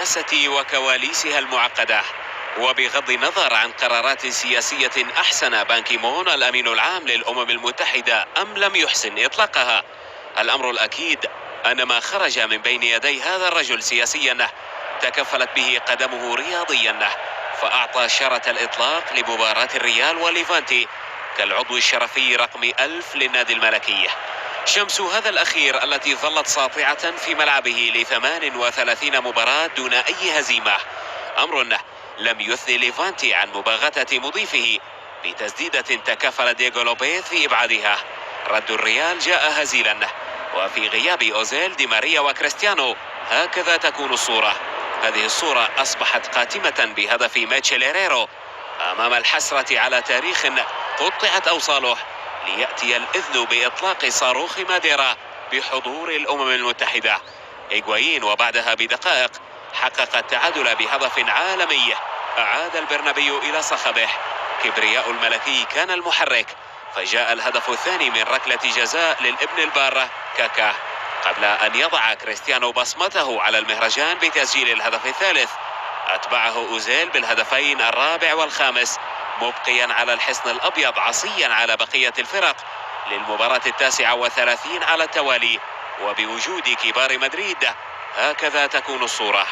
السياسة وكواليسها المعقدة. وبغض النظر عن قرارات سياسية أحسن بان كيمون الأمين العام للأمم المتحدة أم لم يحسن إطلاقها، الأمر الأكيد أن ما خرج من بين يدي هذا الرجل سياسيا تكفلت به قدمه رياضيا، فأعطى شارة الإطلاق لمباراة الريال وليفانتي كالعضو الشرفي رقم 1000 للنادي الملكي. شمس هذا الأخير التي ظلت ساطعة في ملعبه ل38 مباراة دون أي هزيمة، أمر لم يثني ليفانتي عن مباغتة مضيفه بتسديدة تكافل دييغو لوبيز في إبعادها. رد الريال جاء هزيلا، وفي غياب أوزيل دي ماريا وكريستيانو هكذا تكون الصورة. هذه الصورة أصبحت قاتمة بهدف ميتشيل هيريرو أمام الحسرة على تاريخ قطعت أوصاله ليأتي الإذن بإطلاق صاروخ ماديرا بحضور الأمم المتحدة. هيغوايين وبعدها بدقائق حقق التعادل بهدف عالمي أعاد البرنابيو إلى صخبه. كبرياء الملكي كان المحرك، فجاء الهدف الثاني من ركلة جزاء للابن البار كاكا قبل أن يضع كريستيانو بصمته على المهرجان بتسجيل الهدف الثالث. أتبعه أوزيل بالهدفين الرابع والخامس، مبقيا على الحصن الأبيض عصيا على بقية الفرق للمباراة 39 على التوالي. وبوجود كبار مدريد هكذا تكون الصورة.